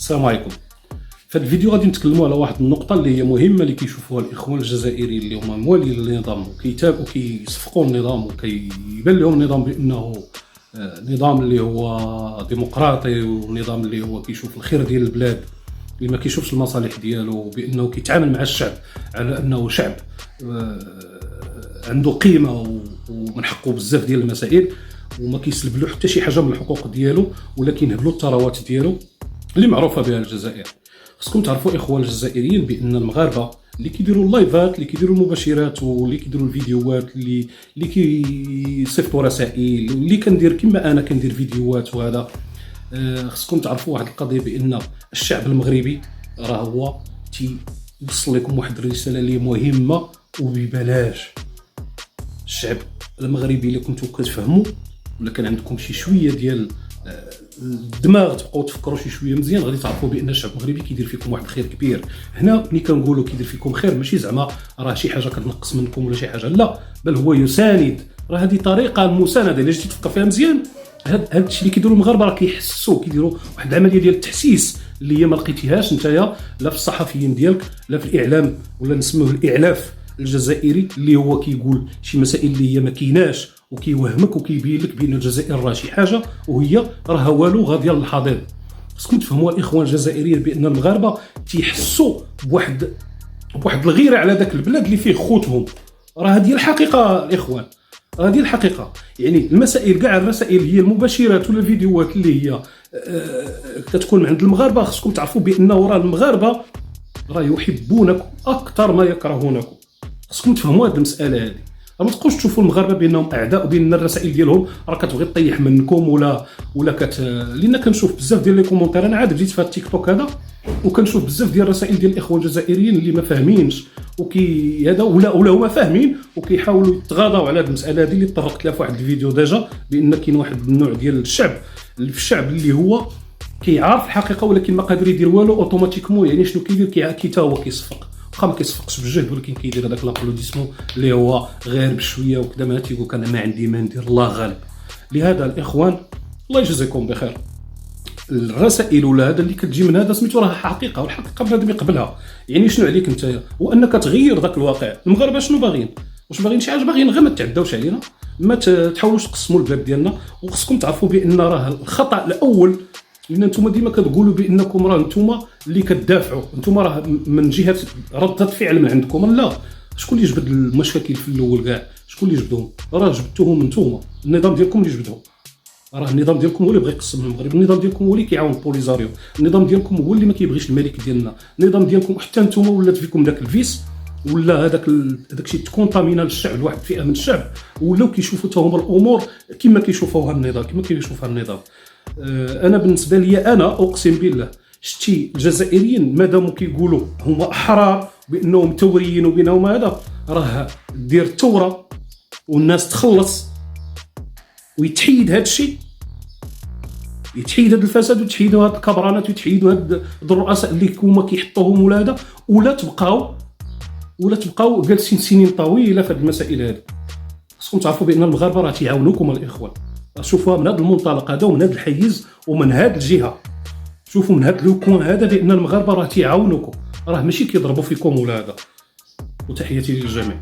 السلام عليكم. في هذا الفيديو غادي نتكلموا على واحد النقطة اللي هي مهمة اللي كيشوفوها الإخوان الجزائريين اللي هما موالين للنظام وكيصفقوا النظام وكيبان لهم النظام بأنه نظام اللي هو ديمقراطي ونظام اللي هو كيشوف الخير ديال البلاد، اللي ما كيشوفش المصالح ديالو، بأنه كيتعامل مع الشعب على أنه شعب عنده قيمة ومن حقه بزاف ديال المسائل، وما كيسلب له حتى شي حاجة من الحقوق ديالو، ولا كينهب له الثروات ديالو اللي معروفة بها الجزائر. خصكم تعرفوا إخوان الجزائريين بأن المغاربة اللي كيديروا اللايفات، اللي كيديروا المباشرات، واللي كيديروا الفيديوهات، اللي كيصيفطوا رسائل، اللي كندير كما أنا كندير فيديوهات، وهذا خصكم تعرفوا واحد القضية، بأن الشعب المغربي راه هو تيوصل لكم واحد الرسالة اللي مهمة وببلاش. الشعب المغربي اللي كنتو كتفهموا ولا كان عندكم شي شوية ديال الدماغ تبقاو تفكروا شي شويه مزيان، غادي تعرفوا بان الشعب المغربي كيدير فيكم واحد الخير كبير. هنا ملي كنقولوا كيدير فيكم خير ماشي زعما راه شي حاجه كتنقص منكم ولا شي حاجه، لا، بل هو يساند. راه هذه طريقه المسانده الا جيتي تفكر فيها مزيان. هذا الشيء اللي كيديروا المغاربه راه كيحسوا، كيديروا واحد العمليه ديال التحسيس اللي هي ما لقيتيهاش نتايا لا في الصحفيين ديالك لا في الاعلام، ولا نسموه الاعلاف الجزائري، اللي هو كيقول شي مسائل اللي هي ما كايناش وكيوهمك وكيبين لك بان الجزائر راه شي حاجه وهي راها والو غاديه للحضيض. خصكم تفهموا الاخوان الجزائريين بان المغاربه تيحسوا بواحد الغيره على ذاك البلاد اللي فيه خوتهم. راه هذه الحقيقه الاخوان، راه هذه الحقيقه. يعني المسائل كاع الرسائل هي المباشرات ولا الفيديوهات اللي هي كتكون من عند المغاربه، خصكم تعرفوا بانه راه المغاربه راه يحبونكم اكثر ما يكرهونكم. خصكم تفهموا هذه المساله هذه. ما تبقوش تشوفوا المغاربه بانهم اعداء وبان الرسائل ديالهم راه كتبغي تطيح منكم ولا لان كنشوف بزاف ديال لي كومونتير. انا عاد بديت في التيك توك هذا وكنشوف بزاف ديال الرسائل ديال الاخوان الجزائريين اللي ما فاهمينش هذا ولا هما فاهمين وكيحاولوا يتغاضوا على هذه المساله هذه اللي طرقت لها في واحد الفيديو ديجا، بان كاين واحد النوع ديال الشعب اللي هو كيعرف الحقيقه ولكن ما قادر يدير والو اوتوماتيكمون. يعني شنو كيدير؟ كي هو كيصفق، واخا ما كيصفقش بجهد ولكن كيدير هذاك لابلوديسمون اللي هو غير بشويه وكذا، ما تيقول انا ما عندي ما ندير، الله غالب. لهذا الاخوان الله يجزيكم بخير. الرسائل ولا هذا اللي كتجي من هذا سميتو راه حقيقه، والحقيقه بنادم يقبلها. يعني شنو عليك انت؟ وانك تغير ذاك الواقع. المغاربه شنو باغيين؟ واش باغيين شي حاجه؟ باغيين غير ما تعداوش علينا، ما تحاولوش تقسموا البلاد ديالنا. وخصكم تعرفوا بان راه الخطا الاول، لان نتوما ديما كتقولوا بانكم راه نتوما اللي كتدافعوا، نتوما راه من جهه رده فعل من عندكم. لا، شكون اللي جبد المشاكل في الاول كاع؟ شكون اللي جبدهم؟ راه جبدتوهم نتوما، النظام ديالكم اللي جبدهم. راه النظام ديالكم هو اللي بغى يقسم المغرب، النظام ديالكم هو اللي كيعاون البوليزاريو، النظام ديالكم هو اللي ما كيبغيش الملك ديالنا، النظام ديالكم حتى نتوما ولات فيكم داك الفيس، ولا هذاك الشيء تكونطامينا للشعب، لواحد الفئه من الشعب، ولاو كيشوفوا حتى هما الامور كما كيشوفوها النظام، كما كيشوفها النظام. انا بالنسبه لي انا اقسم بالله شتي الجزائريين مادامو كيقولوا هما احرار بانهم ثوريين وبانهم هذا، راه دير الثوره والناس تخلص ويتحيد هذا الشيء، يتحيد هذا الفساد ويتحيدوا هاد الكبرانات ويتحيدوا هاد الرؤساء اللي هما كيحطوهم ولا هذا، ولا تبقاو جالسين سنين طويله في هاد المسائل هذه. خصكم تعرفوا بان المغاربه راه تيعاونوكم الاخوان. شوفوها من هذا المنطلق هذا ومن هذا الحيز ومن هذه الجهه، شوفوا من هذا لوكوان هذا بان المغاربه راه تيعاونوكم، راه ماشي كيضربوا فيكم ولا هذا. وتحياتي للجميع.